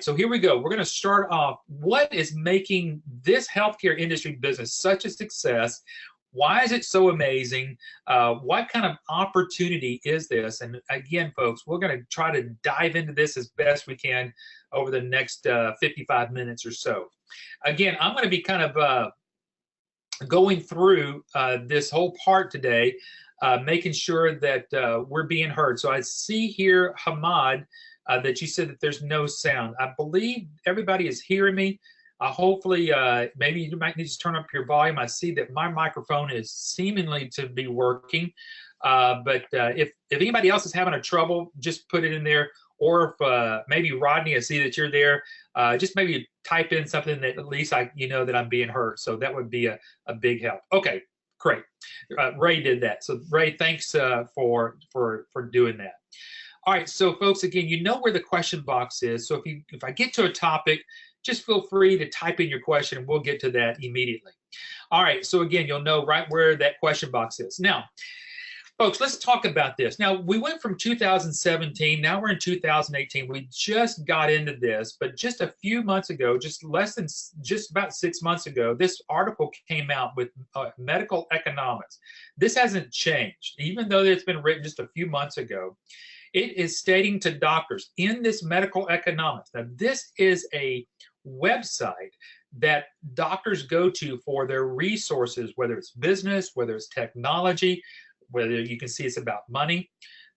right, so here we go. We're going to start off. What is making this healthcare industry business such a success? Why is it so amazing? What kind of opportunity is this? And again, folks, we're going to try to dive into this as best we can over the next 55 minutes or so. Again, I'm going to be kind of going through this whole part today, making sure that we're being heard. So I see here, Hamad, that you said that there's no sound. I believe everybody is hearing me. Hopefully, maybe you might need to turn up your volume. I see that my microphone is seemingly to be working. But if anybody else is having a trouble, just put it in there. Or if maybe Rodney, I see that you're there, just maybe type in something that at least you know that I'm being heard. So that would be a big help. Okay, great. Ray did that. So Ray, thanks for doing that. All right, so folks, again, you know where the question box is. So if I get to a topic, just feel free to type in your question and we'll get to that immediately. All right, so again, you'll know right where that question box is. Now, folks, let's talk about this. Now, we went from 2017, now we're in 2018. We just got into this, but just a few months ago, just about 6 months ago, this article came out with medical economics. This hasn't changed, even though it's been written just a few months ago. It is stating to doctors in this medical economics. Now, this is a website that doctors go to for their resources, whether it's business, whether it's technology, whether you can see it's about money.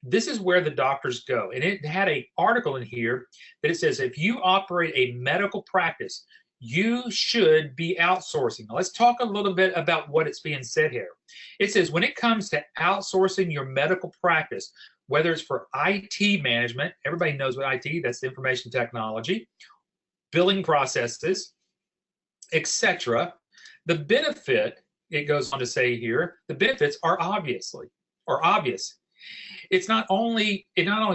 This is where the doctors go. And it had an article in here that it says, if you operate a medical practice, you should be outsourcing. Now, let's talk a little bit about what it's being said here. It says, when it comes to outsourcing your medical practice, whether it's for IT management, everybody knows what IT, that's information technology, billing processes, etc. The benefit, it goes on to say here, the benefits are obvious. It not only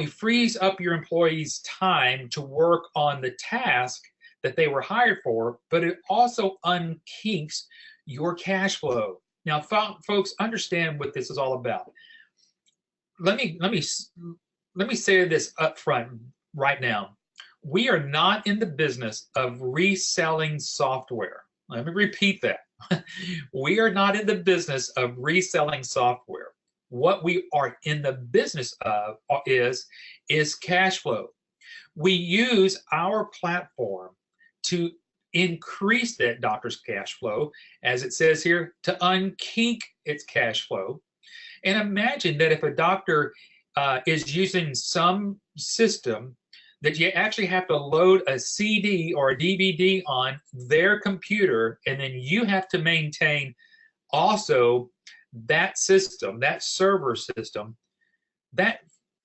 frees up your employees' time to work on the task that they were hired for, but it also unkinks your cash flow. Now, folks, understand what this is all about. Let me say this up front right now. We are not in the business of reselling software. Let me repeat that. We are not in the business of reselling software. What we are in the business of is cash flow. We use our platform to increase that doctor's cash flow, as it says here, to unkink its cash flow. And imagine that if a doctor is using some system that you actually have to load a CD or a DVD on their computer, and then you have to maintain also that system, that server system, that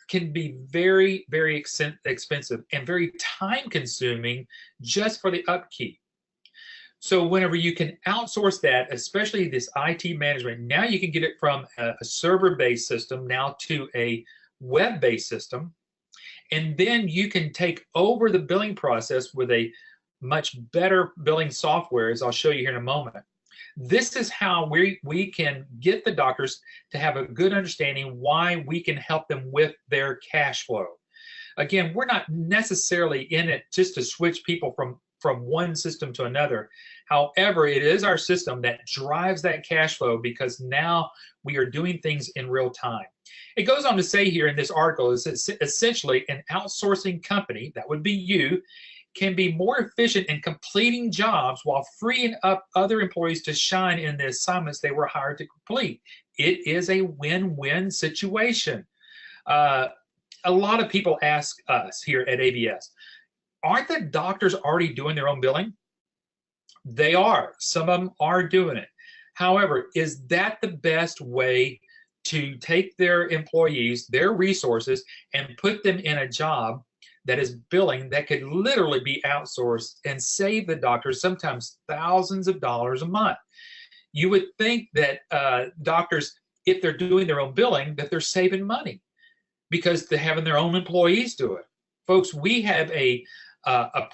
can be very, very expensive and very time consuming just for the upkeep. So whenever you can outsource that, especially this IT management, now you can get it from a server-based system now to a web-based system. And then you can take over the billing process with a much better billing software, as I'll show you here in a moment. This is how we can get the doctors to have a good understanding why we can help them with their cash flow. Again, we're not necessarily in it just to switch people from one system to another. However, it is our system that drives that cash flow because now we are doing things in real time. It goes on to say here in this article is essentially an outsourcing company, that would be you, can be more efficient in completing jobs while freeing up other employees to shine in the assignments they were hired to complete. It is a win-win situation. A lot of people ask us here at ABS, aren't the doctors already doing their own billing? They are. Some of them are doing it. However, is that the best way to take their employees, their resources, and put them in a job that is billing that could literally be outsourced and save the doctors sometimes thousands of dollars a month? You would think that doctors, if they're doing their own billing, that they're saving money because they're having their own employees do it. Folks, we have a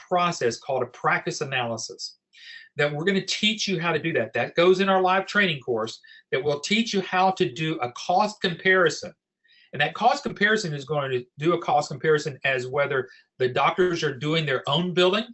process called a practice analysis that we're going to teach you how to do that. That goes in our live training course that will teach you how to do a cost comparison And that cost comparison is going to do a cost comparison as whether the doctors are doing their own billing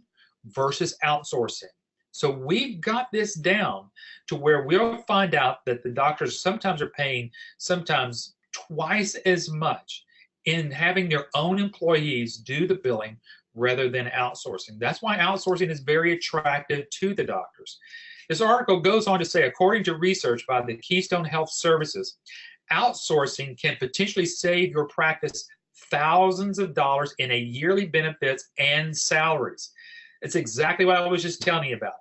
versus outsourcing. So we've got this down to where we'll find out that the doctors sometimes are paying sometimes twice as much in having their own employees do the billing rather than outsourcing. That's why outsourcing is very attractive to the doctors. This article goes on to say, according to research by the Keystone Health Services, outsourcing can potentially save your practice thousands of dollars in a yearly benefits and salaries. It's exactly what I was just telling you about.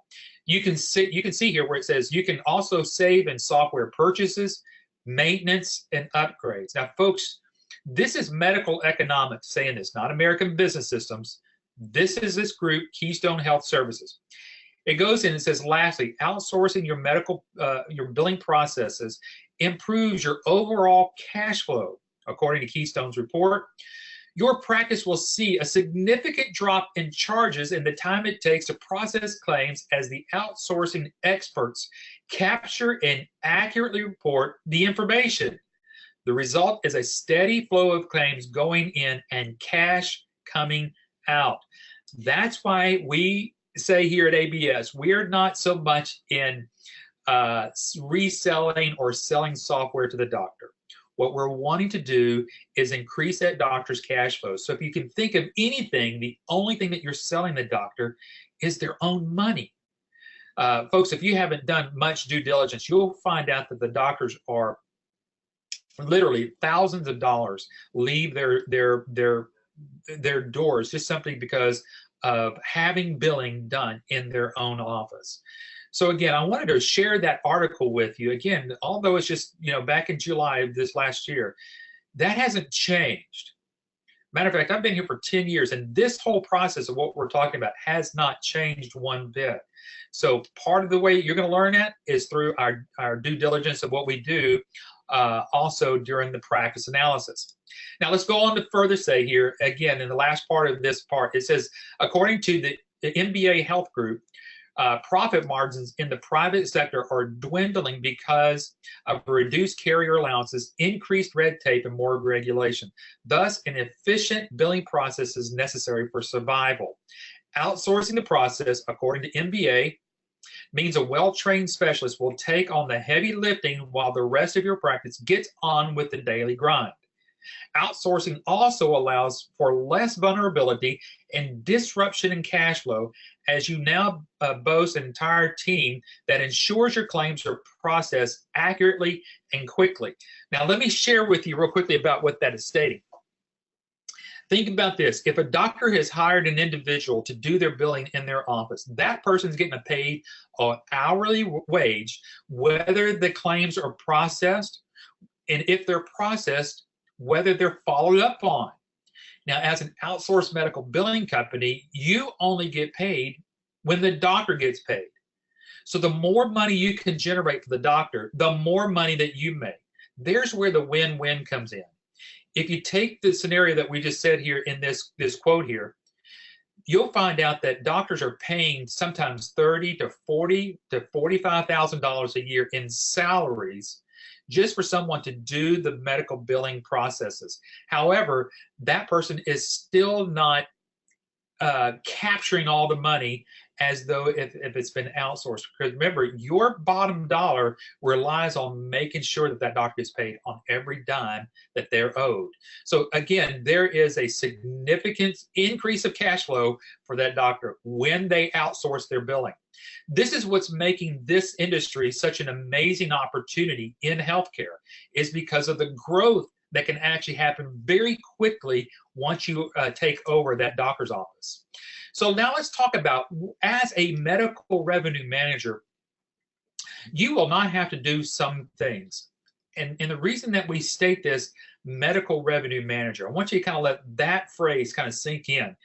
You can see here where it says you can also save in software purchases, maintenance, and upgrades. Now, folks, this is medical economics saying this, not American Business Systems. This is this group, Keystone Health Services. It goes in and says, lastly, outsourcing your your billing processes improves your overall cash flow. According to Keystone's report, your practice will see a significant drop in charges in the time it takes to process claims as the outsourcing experts capture and accurately report the information. The result is a steady flow of claims going in and cash coming out. That's why we say here at ABS, we're not so much in reselling or selling software to the doctor. What we're wanting to do is increase that doctor's cash flow. So if you can think of anything, the only thing that you're selling the doctor is their own money. Folks, if you haven't done much due diligence, you'll find out that the doctors are literally thousands of dollars leave their doors just simply because of having billing done in their own office. So again, I wanted to share that article with you. Again, although it's just, back in July of this last year, that hasn't changed. Matter of fact, I've been here for 10 years, and this whole process of what we're talking about has not changed one bit. So part of the way you're going to learn that is through our due diligence of what we do also during the practice analysis. Now let's go on to further say here, again, in the last part of this part, it says, according to the MBA Health Group, profit margins in the private sector are dwindling because of reduced carrier allowances, increased red tape, and more regulation. Thus, an efficient billing process is necessary for survival. Outsourcing the process, according to MBA, means a well-trained specialist will take on the heavy lifting while the rest of your practice gets on with the daily grind. Outsourcing also allows for less vulnerability and disruption in cash flow, as you now boast an entire team that ensures your claims are processed accurately and quickly. Now, let me share with you real quickly about what that is stating. Think about this. If a doctor has hired an individual to do their billing in their office, that person's getting paid an hourly wage, whether the claims are processed, and if they're processed, whether they're followed up on. Now, as an outsourced medical billing company, you only get paid when the doctor gets paid. So the more money you can generate for the doctor, the more money that you make. There's where the win-win comes in. If you take the scenario that we just said here in this quote here, you'll find out that doctors are paying sometimes $30,000 to $40,000 to $45,000 a year in salaries just for someone to do the medical billing processes. However, that person is still not capturing all the money as though if it's been outsourced. Because remember, your bottom dollar relies on making sure that that doctor is paid on every dime that they're owed. So again, there is a significant increase of cash flow for that doctor when they outsource their billing. This is what's making this industry such an amazing opportunity in healthcare, is because of the growth that can actually happen very quickly once you take over that doctor's office. So now let's talk about, as a medical revenue manager, you will not have to do some things. And the reason that we state this, medical revenue manager, I want you to kind of let that phrase kind of sink in,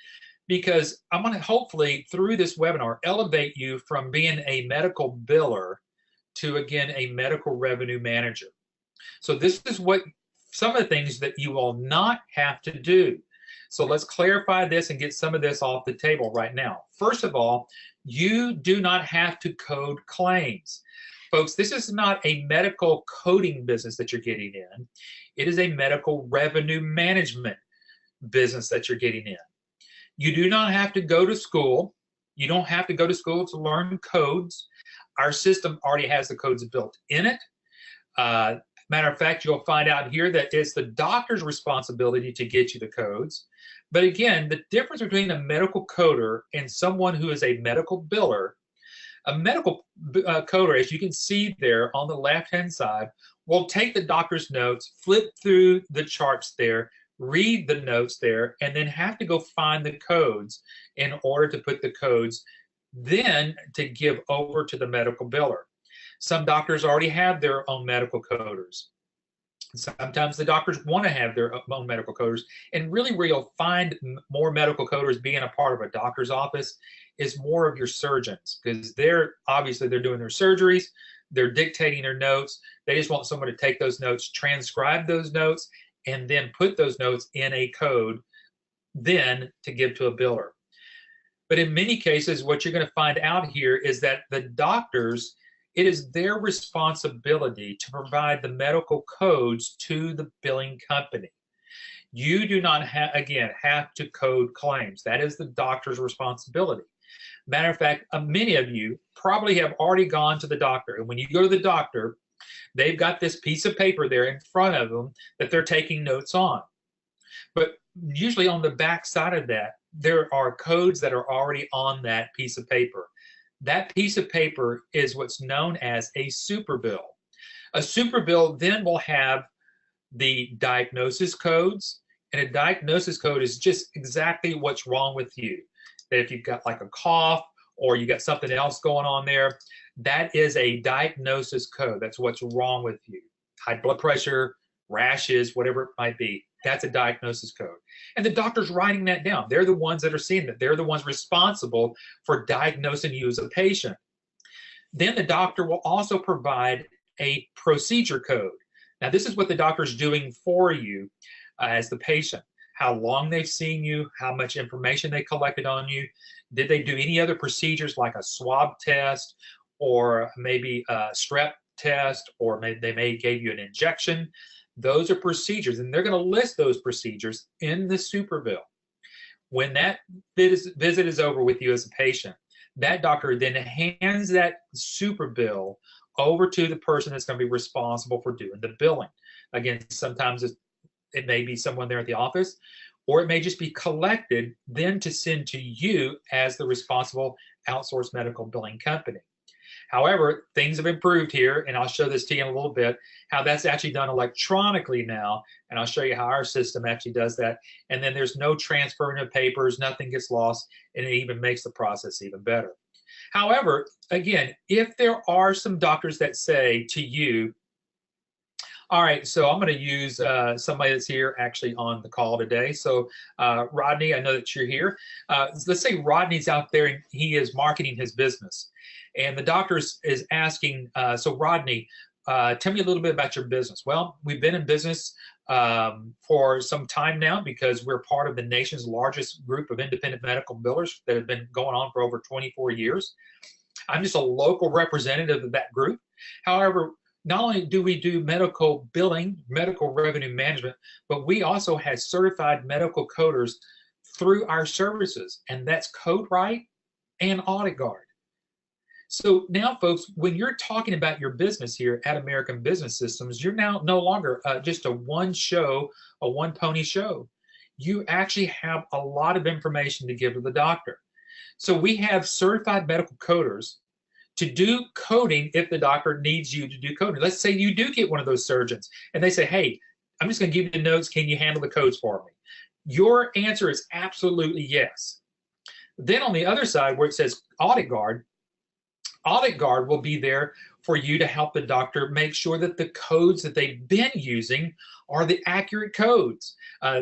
because I'm going to hopefully through this webinar elevate you from being a medical biller to, again, a medical revenue manager. So this is what some of the things that you will not have to do. So let's clarify this and get some of this off the table right now. First of all, you do not have to code claims. Folks, this is not a medical coding business that you're getting in. It is a medical revenue management business that you're getting in. You do not have to go to school. You don't have to go to school to learn codes. Our system already has the codes built in it. Matter of fact, you'll find out here that it's the doctor's responsibility to get you the codes. But again, the difference between a medical coder and someone who is a medical biller, a medical coder, as you can see there on the left-hand side, will take the doctor's notes, flip through the charts there, read the notes there, and then have to go find the codes in order to put the codes then to give over to the medical biller. Some doctors already have their own medical coders. Sometimes the doctors want to have their own medical coders. And really where you'll find more medical coders being a part of a doctor's office is more of your surgeons, because they're doing their surgeries, they're dictating their notes. They just want someone to take those notes, transcribe those notes, and then put those notes in a code then to give to a biller. But in many cases, what you're going to find out here is that the doctors, it is their responsibility to provide the medical codes to the billing company. You do not, have to code claims. That is the doctor's responsibility. Matter of fact, many of you probably have already gone to the doctor. And when you go to the doctor, they've got this piece of paper there in front of them that they're taking notes on. But usually on the back side of that, there are codes that are already on that piece of paper. That piece of paper is what's known as a super bill. A super bill then will have the diagnosis codes, and a diagnosis code is just exactly what's wrong with you. That if you've got like a cough or you got something else going on there, that is a diagnosis code. That's what's wrong with you. High blood pressure, rashes, whatever it might be. That's a diagnosis code. And the doctor's writing that down. They're the ones that are seeing that. They're the ones responsible for diagnosing you as a patient. Then the doctor will also provide a procedure code. Now, this is what the doctor's doing for you as the patient. How long they've seen you, how much information they collected on you. Did they do any other procedures like a swab test or maybe a strep test, or maybe they may gave you an injection. Those are procedures, and they're going to list those procedures in the super bill. When that visit is over with you as a patient, that doctor then hands that super bill over to the person that's going to be responsible for doing the billing. Again, sometimes it may be someone there at the office, or it may just be collected then to send to you as the responsible outsourced medical billing company. However, things have improved here, and I'll show this to you in a little bit, how that's actually done electronically now, and I'll show you how our system actually does that. And then there's no transferring of papers, nothing gets lost, and it even makes the process even better. However, again, if there are some doctors that say to you, all right, so I'm going to use somebody that's here actually on the call today. So Rodney, I know that you're here. Let's say Rodney's out there and he is marketing his business. And the doctor is asking, so Rodney, tell me a little bit about your business. Well, we've been in business for some time now because we're part of the nation's largest group of independent medical billers that have been going on for over 24 years. I'm just a local representative of that group. However, not only do we do medical billing, medical revenue management, but we also have certified medical coders through our services, and that's CodeWrite and AuditGuard. So now, folks, when you're talking about your business here at American Business Systems, you're now no longer just a one-pony show. You actually have a lot of information to give to the doctor. So we have certified medical coders to do coding if the doctor needs you to do coding. Let's say you do get one of those surgeons and they say, hey, I'm just going to give you the notes. Can you handle the codes for me? Your answer is absolutely yes. Then on the other side where it says AuditGuard, AuditGuard will be there for you to help the doctor make sure that the codes that they've been using are the accurate codes.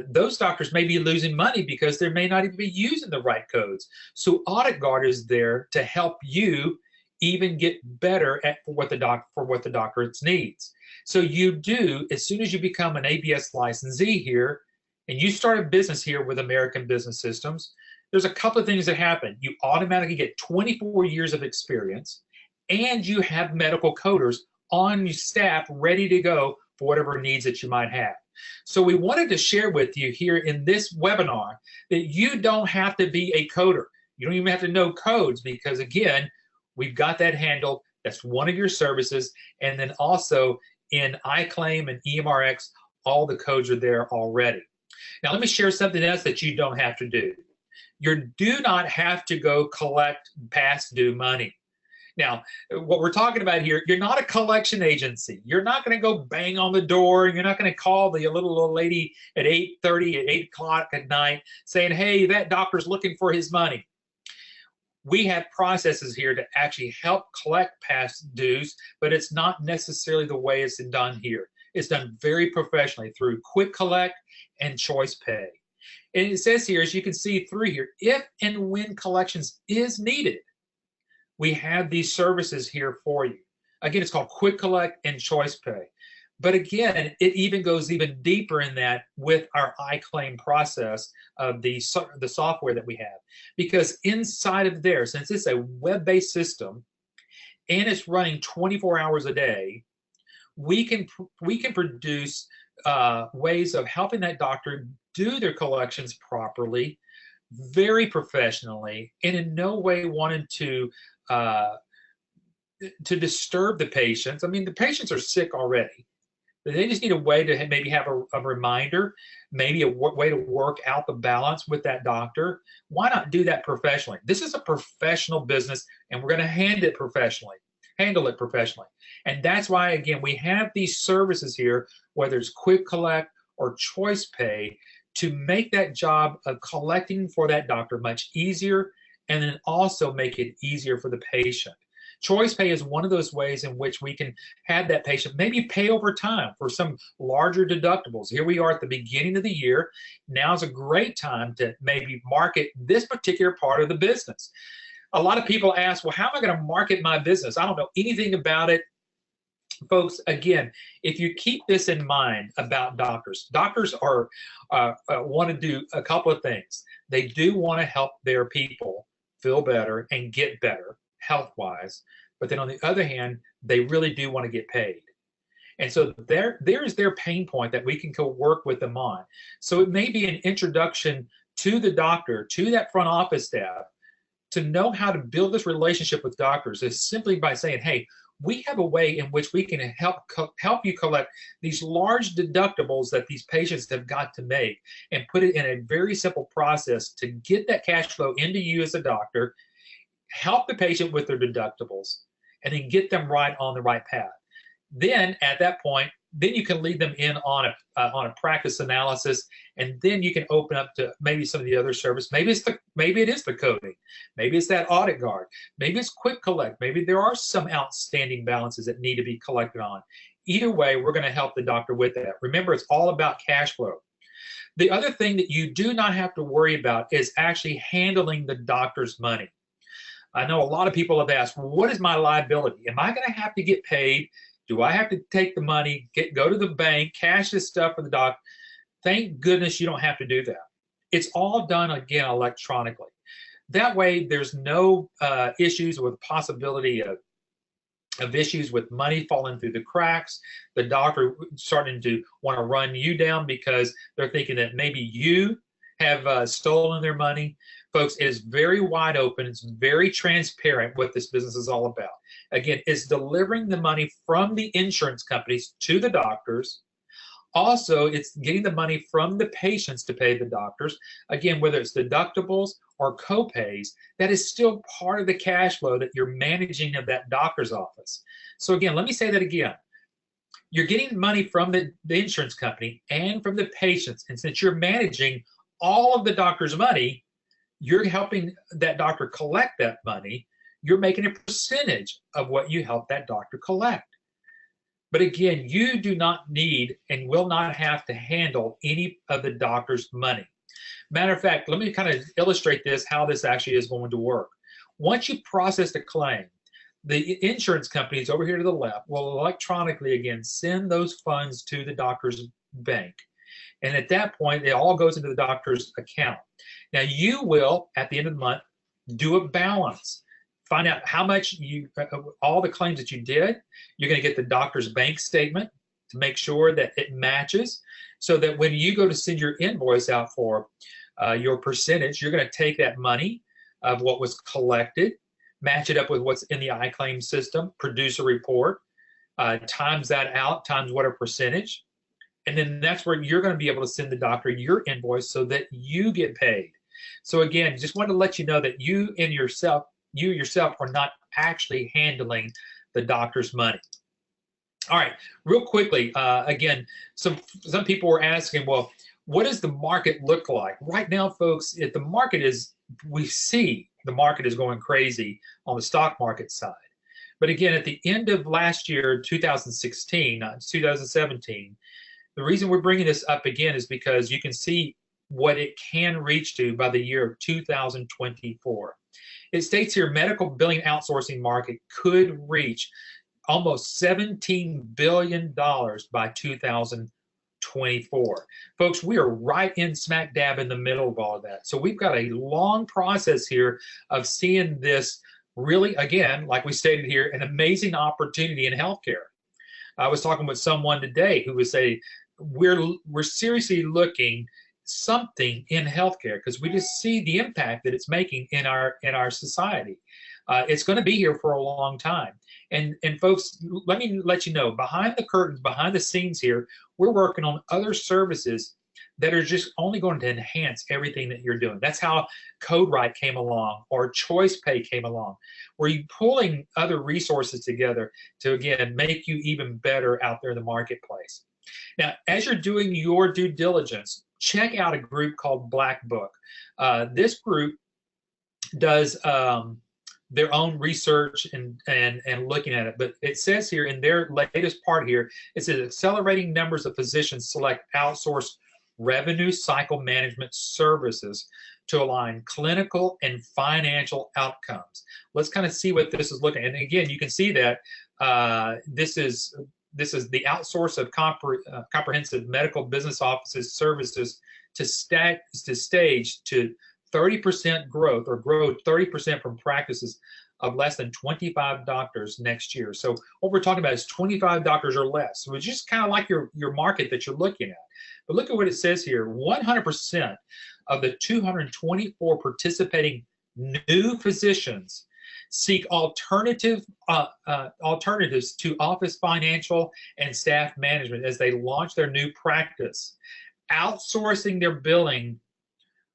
Those doctors may be losing money because they may not even be using the right codes. So AuditGuard is there to help you even get better at what the doctor needs. So you do, as soon as you become an ABS licensee here, and you start a business here with American Business Systems, there's a couple of things that happen. You automatically get 24 years of experience, and you have medical coders on your staff ready to go for whatever needs that you might have. So we wanted to share with you here in this webinar that you don't have to be a coder. You don't even have to know codes, because again, we've got that handled. That's one of your services. And then also in iClaim and EMRX, all the codes are there already. Now let me share something else that you don't have to do. You do not have to go collect past due money. Now, what we're talking about here, you're not a collection agency. You're not going to go bang on the door. You're not going to call the little old lady at 8:30, at 8 o'clock at night saying, hey, that doctor's looking for his money. We have processes here to actually help collect past dues, but it's not necessarily the way it's done here. It's done very professionally through Quick Collect and Choice Pay. And it says here, as you can see through here, if and when collections is needed, we have these services here for you. Again, it's called Quick Collect and Choice Pay. But again, it even goes even deeper in that with our iClaim process of the software that we have. Because inside of there, since it's a web-based system and it's running 24 hours a day, we can produce ways of helping that doctor do their collections properly, very professionally, and in no way wanted to disturb the patients. I mean, the patients are sick already. They just need a way to maybe have a reminder, maybe a way to work out the balance with that doctor. Why not do that professionally? This is a professional business, and we're going to handle it professionally. And that's why, again, we have these services here, whether it's Quick Collect or Choice Pay, to make that job of collecting for that doctor much easier, and then also make it easier for the patient. Choice Pay is one of those ways in which we can have that patient maybe pay over time for some larger deductibles. Here we are at the beginning of the year. Now's a great time to maybe market this particular part of the business. A lot of people ask, well, how am I going to market my business? I don't know anything about it. Folks, again, if you keep this in mind about doctors are want to do a couple of things. They do want to help their people feel better and get better health-wise, but then on the other hand, they really do want to get paid. And so there's their pain point that we can go work with them on. So it may be an introduction to the doctor, to that front office staff, to know how to build this relationship with doctors is simply by saying, hey, we have a way in which we can help you collect these large deductibles that these patients have got to make, and put it in a very simple process to get that cash flow into you as a doctor, help the patient with their deductibles, and then get them right on the right path. Then at that point, then you can lead them in on a practice analysis, and then you can open up to maybe some of the other service. Maybe it is the coding, maybe it's that audit guard, maybe it's Quick Collect, maybe there are some outstanding balances that need to be collected on. Either way, we're going to help the doctor with that. Remember, it's all about cash flow. The other thing that you do not have to worry about is actually handling the doctor's money. I know a lot of people have asked, well, what is my liability? Am I going to have to get paid? Do I have to take the money, go to the bank, cash this stuff for the doc? Thank goodness you don't have to do that. It's all done, again, electronically. That way, there's no issues with possibility of issues with money falling through the cracks, the doctor starting to want to run you down because they're thinking that maybe you have stolen their money. Folks, it is very wide open. It's very transparent what this business is all about. Again, it's delivering the money from the insurance companies to the doctors. Also, it's getting the money from the patients to pay the doctors. Again, whether it's deductibles or co-pays, that is still part of the cash flow that you're managing of that doctor's office. So again, let me say that again. You're getting money from the insurance company and from the patients. And since you're managing all of the doctor's money, you're helping that doctor collect that money. You're making a percentage of what you help that doctor collect. But again, you do not need and will not have to handle any of the doctor's money. Matter of fact, let me kind of illustrate this, how this actually is going to work. Once you process the claim, the insurance companies over here to the left will electronically, again, send those funds to the doctor's bank. And at that point, it all goes into the doctor's account. Now, you will, at the end of the month, do a balance find out how much all the claims that you did. You're going to get the doctor's bank statement to make sure that it matches, so that when you go to send your invoice out for your percentage, you're going to take that money of what was collected, match it up with what's in the iClaim system, produce a report, times that out, times what a percentage, and then that's where you're going to be able to send the doctor your invoice so that you get paid. So again, just wanted to let you know that you yourself are not actually handling the doctor's money. All right, real quickly, again, some people were asking, well, what does the market look like? Right now, folks, we see the market is going crazy on the stock market side. But again, at the end of last year, 2016, not 2017, the reason we're bringing this up again is because you can see what it can reach to by the year of 2024. It states here, medical billing outsourcing market could reach almost $17 billion by 2024. Folks, we are right in smack dab in the middle of all of that. So we've got a long process here of seeing this really, again, like we stated here, an amazing opportunity in healthcare. I was talking with someone today who was saying, we're seriously looking something in healthcare because we just see the impact that it's making in our society. It's going to be here for a long time. And folks, let me let you know, behind the curtains, behind the scenes here, we're working on other services that are just only going to enhance everything that you're doing. That's how CodeWrite came along, or ChoicePay came along, where you're pulling other resources together to, again, make you even better out there in the marketplace. Now, as you're doing your due diligence, check out a group called Black Book. This group does their own research and looking at it, but it says here in their latest part here, it says accelerating numbers of physicians select outsourced revenue cycle management services to align clinical and financial outcomes. Let's kind of see what this is looking at. And again, you can see that this is the outsource of comprehensive medical business offices services to stage to 30% growth, or grow 30% from practices of less than 25 doctors next year. So what we're talking about is 25 doctors or less. So it's just kind of like your market that you're looking at. But look at what it says here. 100% of the 224 participating new physicians seek alternatives to office financial and staff management as they launch their new practice. Outsourcing their billing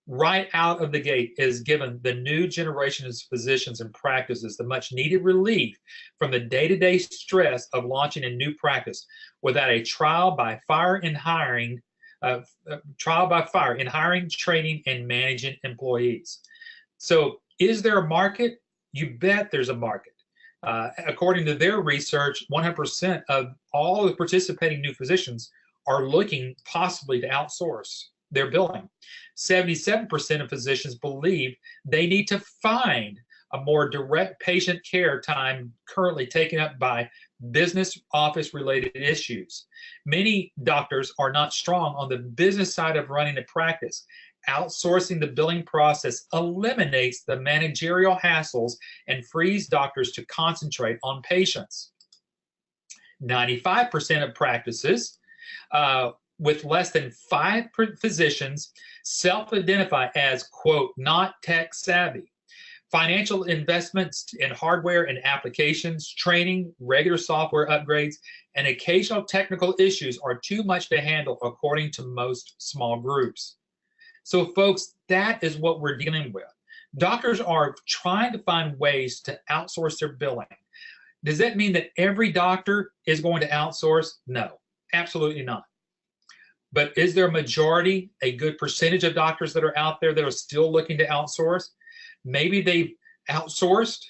right out of the gate is given the new generation of physicians and practices the much needed relief from the day-to-day stress of launching a new practice without a trial by fire in hiring, training, and managing employees. So is there a market? You bet there's a market. According to their research, 100% of all the participating new physicians are looking possibly to outsource their billing. 77% of physicians believe they need to find a more direct patient care time currently taken up by business office related issues. Many doctors are not strong on the business side of running a practice. Outsourcing the billing process eliminates the managerial hassles and frees doctors to concentrate on patients. 95% of practices with less than 5 physicians self-identify as, quote, not tech savvy. Financial investments in hardware and applications, training, regular software upgrades, and occasional technical issues are too much to handle, according to most small groups. So, folks, that is what we're dealing with. Doctors are trying to find ways to outsource their billing. Does that mean that every doctor is going to outsource? No, absolutely not. But is there a majority, a good percentage of doctors that are out there that are still looking to outsource? Maybe they've outsourced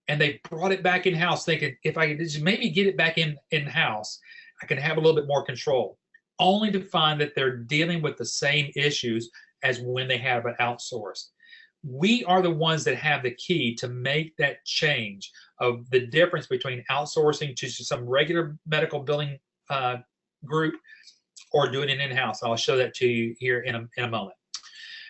and they brought it back in-house thinking, if I could just maybe get it back in-house, I can have a little bit more control, only to find that they're dealing with the same issues as when they have it outsourced. We are the ones that have the key to make that change of the difference between outsourcing to some regular medical billing group or doing it in-house. I'll show that to you here in a moment.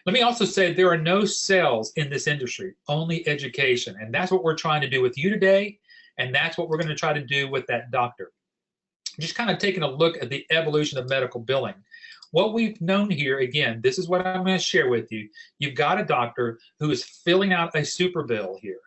Let me also say there are no sales in this industry, only education. And that's what we're trying to do with you today. And that's what we're going to try to do with that doctor. Just kind of taking a look at the evolution of medical billing. What we've known here, again, this is what I'm going to share with you. You've got a doctor who is filling out a super bill here.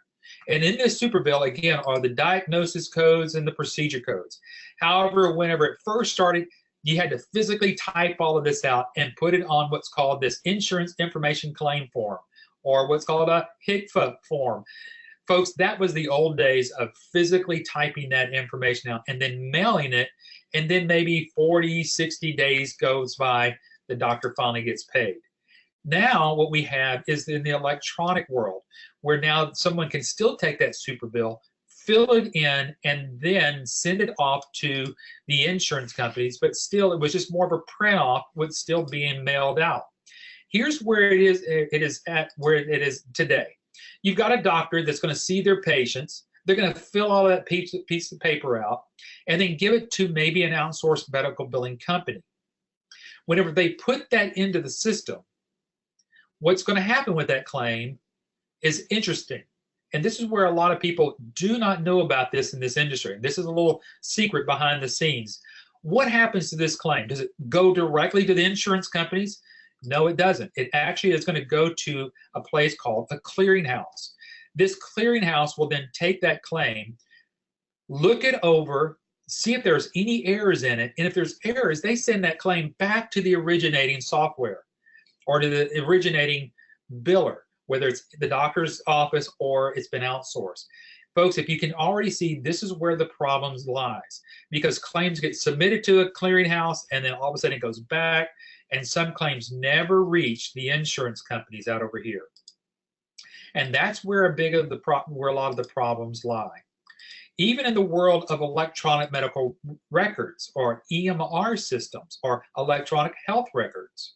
And in this super bill, again, are the diagnosis codes and the procedure codes. However, whenever it first started, you had to physically type all of this out and put it on what's called this insurance information claim form, or what's called a HICFA form. Folks, that was the old days of physically typing that information out and then mailing it, and then maybe 40, 60 days goes by, the doctor finally gets paid. Now what we have is in the electronic world, where now someone can still take that super bill, fill it in, and then send it off to the insurance companies, but still it was just more of a print off with still being mailed out. Here's where it is at where it is today. You've got a doctor that's going to see their patients. They're going to fill all that piece of paper out and then give it to maybe an outsourced medical billing company. Whenever they put that into the system, what's going to happen with that claim is interesting. And this is where a lot of people do not know about this in this industry. This is a little secret behind the scenes. What happens to this claim? Does it go directly to the insurance companies? No, it doesn't. It actually is going to go to a place called a clearinghouse. This clearinghouse will then take that claim, look it over, see if there's any errors in it. And if there's errors, they send that claim back to the originating software or to the originating biller, whether it's the doctor's office or it's been outsourced. Folks, if you can already see, this is where the problems lies, because claims get submitted to a clearinghouse and then all of a sudden it goes back, and some claims never reach the insurance companies out over here. And that's where where a lot of the problems lie. Even in the world of electronic medical records or EMR systems or electronic health records,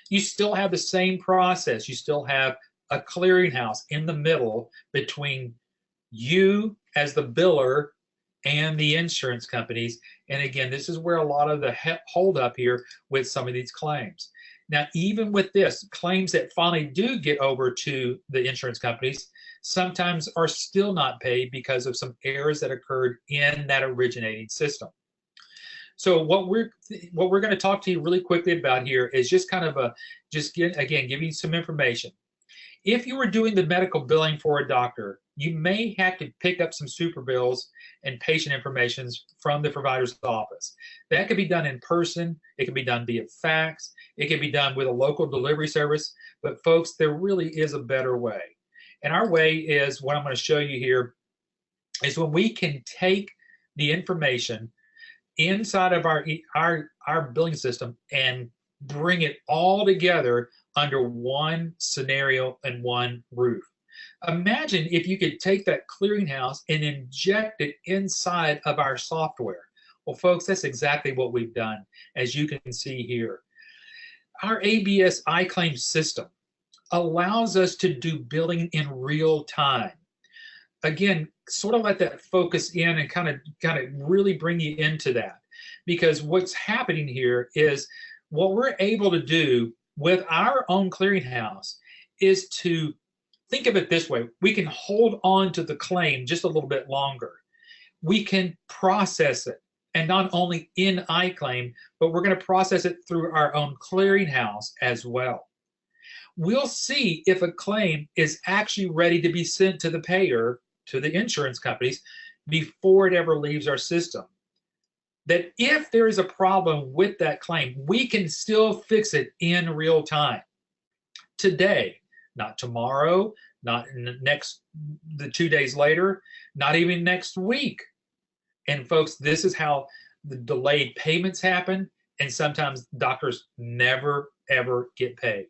you still have the same process. You still have a clearinghouse in the middle between you as the biller and the insurance companies. And again, this is where a lot of the hold up here with some of these claims. Now, even with this, claims that finally do get over to the insurance companies sometimes are still not paid because of some errors that occurred in that originating system. So what we're going to talk to you really quickly about here is just kind of giving you some information. If you were doing the medical billing for a doctor, you may have to pick up some super bills and patient information from the provider's office. That could be done in person. It can be done via fax. It can be done with a local delivery service. But folks, there really is a better way. And our way is what I'm going to show you here is when we can take the information inside of our billing system and bring it all together under one scenario and one roof. Imagine if you could take that clearinghouse and inject it inside of our software. Well, folks, that's exactly what we've done, as you can see here. Our ABS iClaim system allows us to do billing in real time. Again, sort of let that focus in and kind of really bring you into that, because what's happening here is what we're able to do with our own clearinghouse is to think of it this way. We can hold on to the claim just a little bit longer. We can process it, and not only in iClaim, but we're going to process it through our own clearinghouse as well. We'll see if a claim is actually ready to be sent to the payer, to the insurance companies, before it ever leaves our system. That if there is a problem with that claim, we can still fix it in real time. Today, not tomorrow, not in the 2 days later, not even next week. And folks, this is how the delayed payments happen, and sometimes doctors never, ever get paid.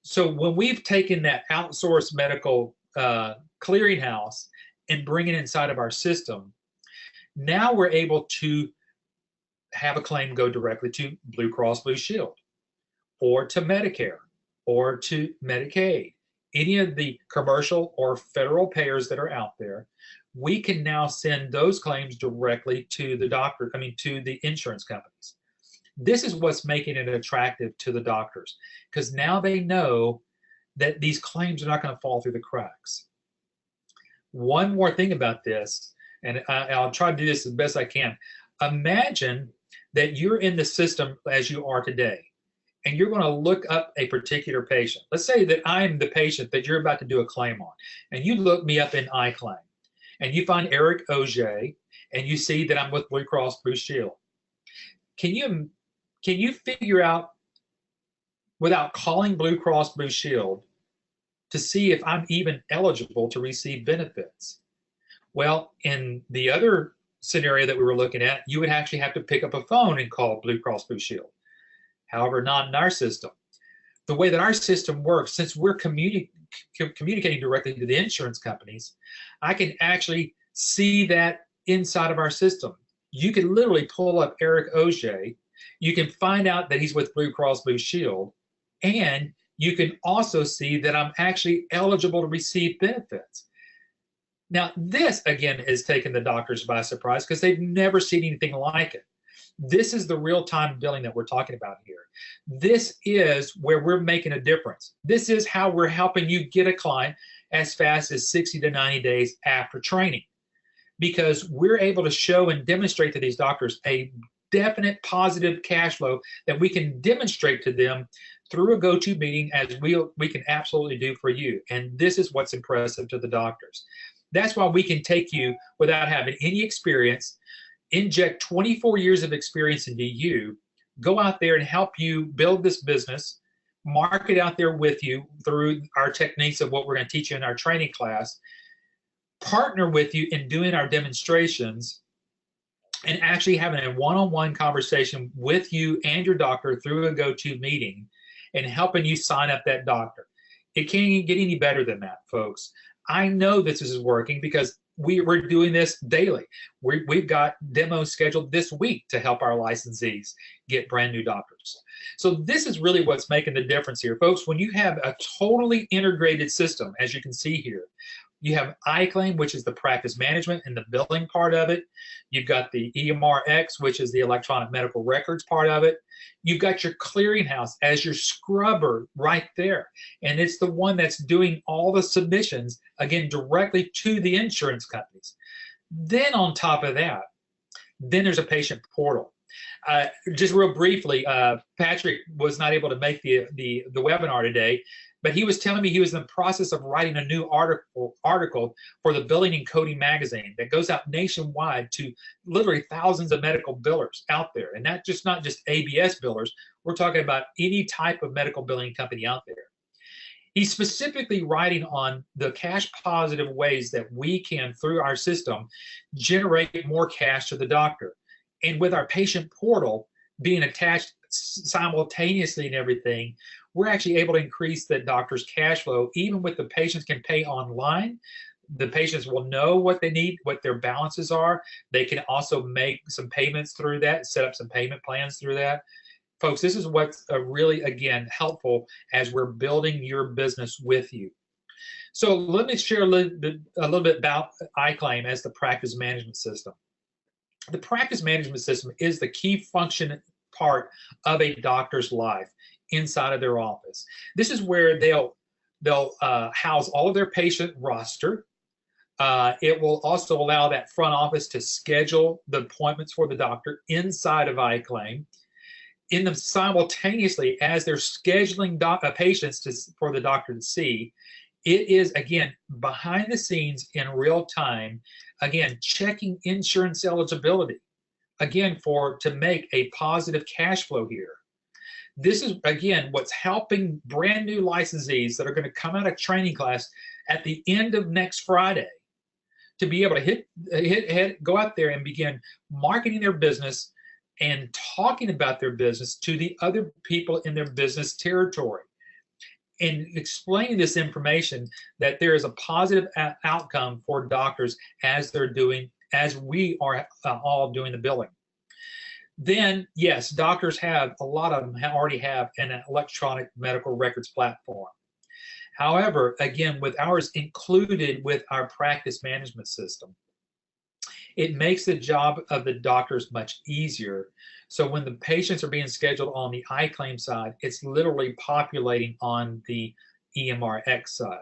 So when we've taken that outsourced medical clearinghouse and bring it inside of our system, now we're able to have a claim go directly to Blue Cross Blue Shield, or to Medicare, or to Medicaid, any of the commercial or federal payers that are out there. We can now send those claims directly to the to the insurance companies. This is what's making it attractive to the doctors, because now they know that these claims are not going to fall through the cracks. One more thing about this, and I'll try to do this as best I can. Imagine that you're in the system as you are today, and you're going to look up a particular patient. Let's say that I'm the patient that you're about to do a claim on, and you look me up in iClaim, and you find Eric Ogea, and you see that I'm with Blue Cross Blue Shield. Can you figure out, without calling Blue Cross Blue Shield, to see if I'm even eligible to receive benefits? Well, in the other scenario that we were looking at, you would actually have to pick up a phone and call Blue Cross Blue Shield. However, not in our system. The way that our system works, since we're communicating directly to the insurance companies, I can actually see that inside of our system. You can literally pull up Eric Ogea. You can find out that he's with Blue Cross Blue Shield, and you can also see that I'm actually eligible to receive benefits. Now, this, again, has taken the doctors by surprise because they've never seen anything like it. This is the real-time billing that we're talking about here. This is where we're making a difference. This is how we're helping you get a client as fast as 60 to 90 days after training, because we're able to show and demonstrate to these doctors a definite positive cash flow that we can demonstrate to them through a go-to meeting, as we can absolutely do for you. And this is what's impressive to the doctors. That's why we can take you without having any experience, inject 24 years of experience into you, go out there and help you build this business, market out there with you through our techniques of what we're going to teach you in our training class, partner with you in doing our demonstrations, and actually having a one-on-one conversation with you and your doctor through a go-to meeting and helping you sign up that doctor. It can't get any better than that, folks. I know this is working because we're doing this daily. We've got demos scheduled this week to help our licensees get brand new doctors. So this is really what's making the difference here, folks. When you have a totally integrated system, as you can see here, you have iClaim, which is the practice management and the billing part of it. You've got the EMRX, which is the electronic medical records part of it. You've got your clearinghouse as your scrubber right there. And it's the one that's doing all the submissions, again, directly to the insurance companies. Then on top of that, then there's a patient portal. Just real briefly, Patrick was not able to make the webinar today, but he was telling me he was in the process of writing a new article for the Billing and Coding magazine that goes out nationwide to literally thousands of medical billers out there. And not just ABS billers. We're talking about any type of medical billing company out there. He's specifically writing on the cash positive ways that we can, through our system, generate more cash to the doctor. And with our patient portal being attached simultaneously and everything, we're actually able to increase the doctor's cash flow. Even with the patients can pay online, the patients will know what they need, what their balances are. They can also make some payments through that, set up some payment plans through that. Folks, this is what's really, again, helpful as we're building your business with you. So let me share a little bit about iClaim as the practice management system. The practice management system is the key function part of a doctor's life inside of their office. This is where they'll house all of their patient roster. It will also allow that front office to schedule the appointments for the doctor inside of iClaim. In them simultaneously, as they're scheduling patients for the doctor to see, it is, again, behind the scenes in real time, again, checking insurance eligibility, again, to make a positive cash flow here. This is, again, what's helping brand new licensees that are going to come out of training class at the end of next Friday to be able to go out there and begin marketing their business and talking about their business to the other people in their business territory, and explaining this information that there is a positive outcome for doctors as we are all doing the billing. Then, yes, doctors a lot of them already have an electronic medical records platform. However, again, with ours included with our practice management system, It makes the job of the doctors much easier. So when the patients are being scheduled on the iClaim side, it's literally populating on the EMRX side.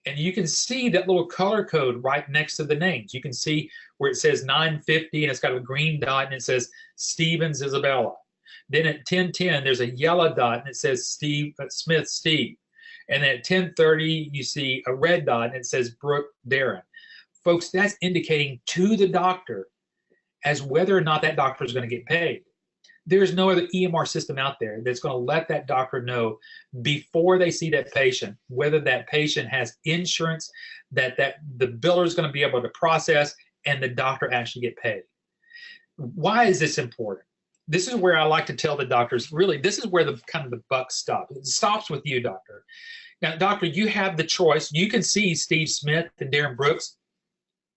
And you can see that little color code right next to the names. You can see where it says 950 and it's got a green dot and it says Stevens Isabella. Then at 1010, there's a yellow dot and it says Smith Steve. And then at 1030, you see a red dot and it says Brooke Darren. Folks, that's indicating to the doctor as whether or not that doctor is going to get paid. There's no other EMR system out there that's going to let that doctor know before they see that patient whether that patient has insurance, that the biller is going to be able to process, and the doctor actually get paid. Why is this important? This is where I like to tell the doctors, really, this is where the kind of the buck stops. It stops with you, doctor. Now, doctor, you have the choice. You can see Steve Smith and Darren Brooks,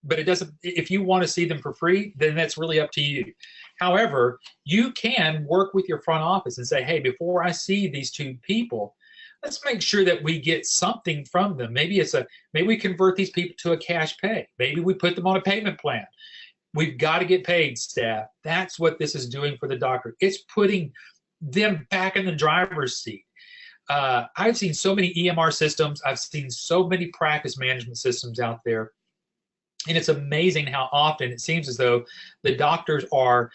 but it doesn't. If you want to see them for free, then that's really up to you. However, you can work with your front office and say, hey, before I see these two people, let's make sure that we get something from them. Maybe we convert these people to a cash pay. Maybe we put them on a payment plan. We've got to get paid, staff. That's what this is doing for the doctor. It's putting them back in the driver's seat. I've seen so many EMR systems. I've seen so many practice management systems out there. And it's amazing how often it seems as though the doctors are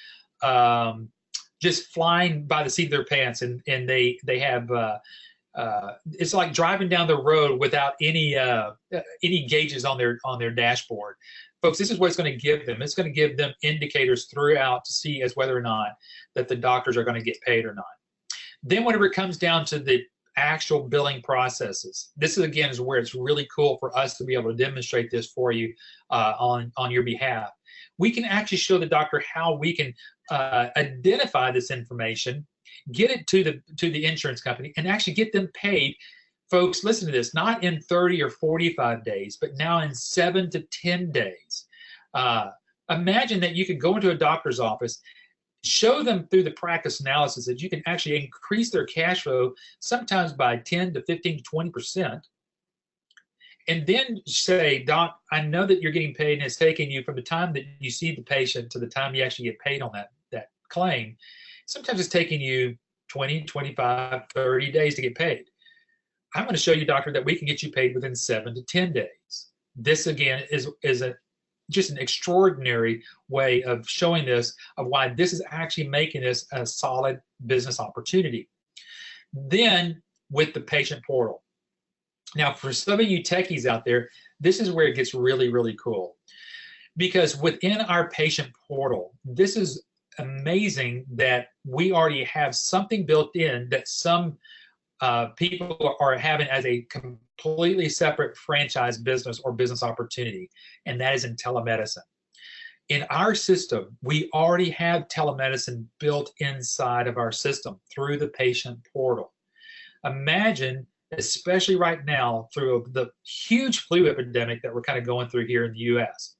just flying by the seat of their pants, and they have it's like driving down the road without any gauges on their dashboard. Folks, this is what it's going to give them. It's going to give them indicators throughout to see as whether or not that the doctors are going to get paid or not. Then whenever it comes down to the actual billing processes, this is where it's really cool for us to be able to demonstrate this for you on your behalf. We can actually show the doctor how we can identify this information, get it to the insurance company, and actually get them paid. Folks, listen to this, not in 30 or 45 days, but now in 7 to 10 days. Imagine that you could go into a doctor's office, show them through the practice analysis that you can actually increase their cash flow sometimes by 10 to 15 to 20%. And then say, doc, I know that you're getting paid and it's taking you from the time that you see the patient to the time you actually get paid on that claim. Sometimes it's taking you 20, 25, 30 days to get paid. I'm going to show you, doctor, that we can get you paid within 7 to 10 days. This, again, is just an extraordinary way of showing this, of why this is actually making this a solid business opportunity. Then with the patient portal. Now, for some of you techies out there, this is where it gets really, really cool. Because within our patient portal, this is amazing that we already have something built in that some people are having as a completely separate franchise business or business opportunity, and that is in telemedicine. In our system, we already have telemedicine built inside of our system through the patient portal. Imagine, especially right now through the huge flu epidemic that we're kind of going through here in the US,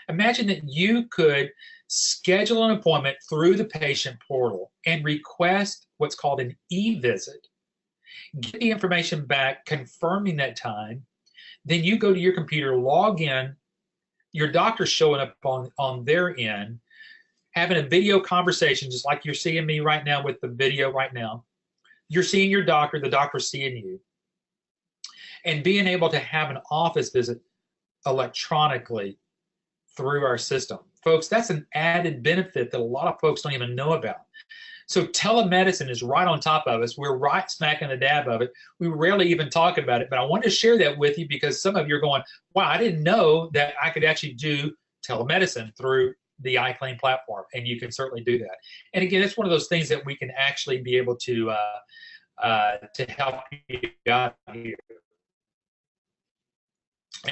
imagine that you could schedule an appointment through the patient portal and request what's called an e-visit. Get the information back confirming that time, then you go to your computer, log in, your doctor's showing up on their end, having a video conversation just like you're seeing me right now with the video right now. You're seeing your doctor, the doctor's seeing you, and being able to have an office visit electronically through our system. Folks, that's an added benefit that a lot of folks don't even know about. So telemedicine is right on top of us. We're right smack in the dab of it. We rarely even talk about it, but I wanted to share that with you because some of you are going, wow, I didn't know that I could actually do telemedicine through the iClaim platform, and you can certainly do that. And again, it's one of those things that we can actually be able to help you out here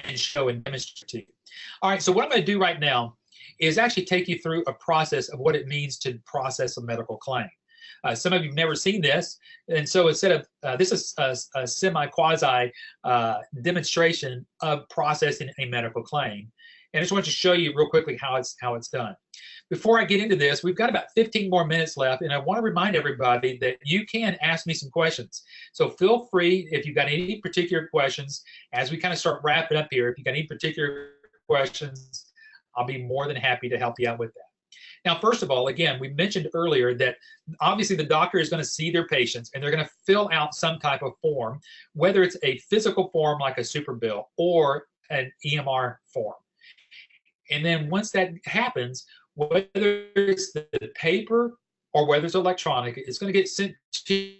and show and demonstrate to you. All right, so what I'm going to do right now is actually take you through a process of what it means to process a medical claim. Some of you have never seen this, and so instead of this is a semi-quasi demonstration of processing a medical claim. And I just want to show you real quickly how it's done. Before I get into this, we've got about 15 more minutes left, and I want to remind everybody that you can ask me some questions. So feel free, if you've got any particular questions, as we kind of start wrapping up here, if you've got any particular questions, I'll be more than happy to help you out with that. Now, first of all, again, we mentioned earlier that obviously the doctor is going to see their patients and they're going to fill out some type of form, whether it's a physical form like a super bill or an EMR form. And then once that happens, whether it's the paper or whether it's electronic, it's going to get sent to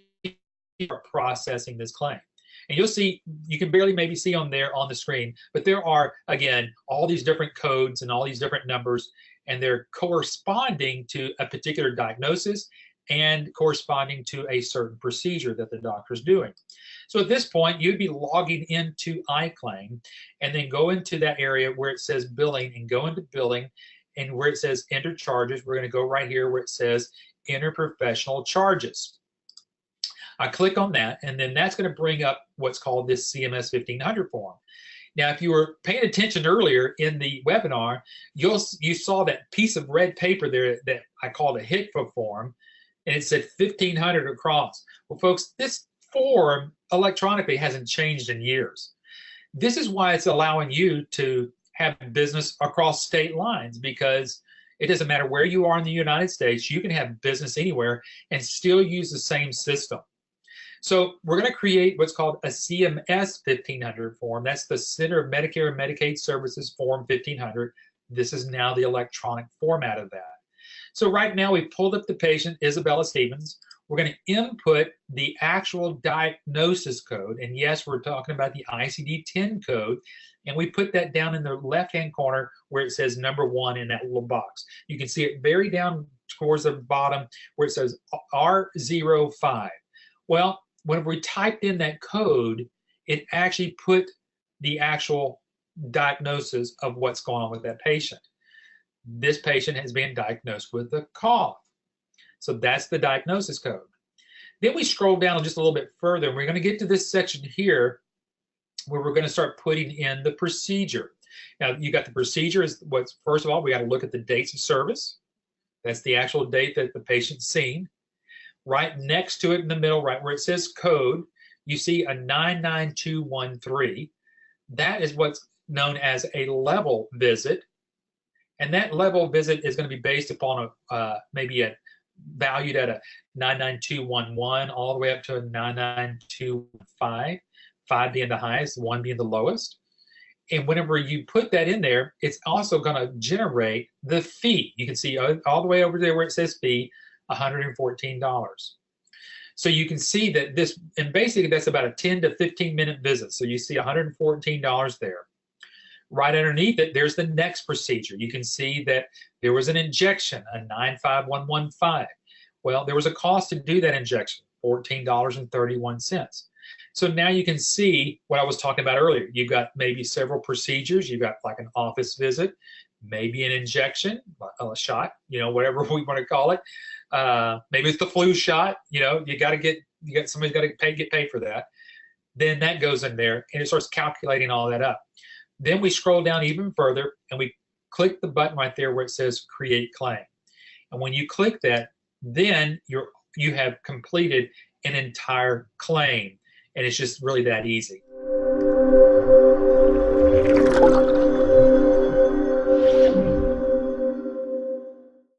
processing this claim. And you'll see, you can barely maybe see on there on the screen, but there are, again, all these different codes and all these different numbers, and they're corresponding to a particular diagnosis and corresponding to a certain procedure that the doctor is doing. So at this point, you'd be logging into iClaim and then go into that area where it says billing and go into billing, and where it says enter charges, we're going to go right here where it says enter professional charges. I click on that, and then that's going to bring up what's called this CMS 1500 form. Now, if you were paying attention earlier in the webinar, you saw that piece of red paper there that I called a HICFA form, and it said 1500 across. Well, folks, this form electronically hasn't changed in years. This is why it's allowing you to have business across state lines, because it doesn't matter where you are in the United States, you can have business anywhere and still use the same system. So we're going to create what's called a CMS 1500 form. That's the Center of Medicare and Medicaid Services Form 1500. This is now the electronic format of that. So right now we pulled up the patient, Isabella Stevens. We're going to input the actual diagnosis code. And yes, we're talking about the ICD-10 code. And we put that down in the left-hand corner where it says number 1 in that little box. You can see it very down towards the bottom where it says R05. Well, when we typed in that code, it actually put the actual diagnosis of what's going on with that patient. This patient has been diagnosed with a cough. So that's the diagnosis code. Then we scroll down just a little bit further, and we're going to get to this section here where we're going to start putting in the procedure. Now, you got the procedure is what's, first of all, we got to look at the dates of service. That's the actual date that the patient's seen. Right next to it in the middle, right where it says code, you see a 99213. That is what's known as a level visit. And that level visit is going to be based upon maybe a valued at a 99211 all the way up to a 99215, 5 being the highest, 1 being the lowest. And whenever you put that in there, it's also going to generate the fee. You can see all the way over there where it says fee, $114. So you can see that this, and basically that's about a 10 to 15 minute visit. So you see $114 there. Right underneath it, there's the next procedure. You can see that there was an injection, a 95115. Well, there was a cost to do that injection, $14.31. So now you can see what I was talking about earlier. You've got maybe several procedures. You've got like an office visit, maybe an injection, a shot, whatever we want to call it. Maybe it's the flu shot. Somebody's got to get paid for that. Then that goes in there and it starts calculating all that up. Then we scroll down even further and we click the button right there where it says create claim. And when you click that, then you have completed an entire claim, and it's just really that easy.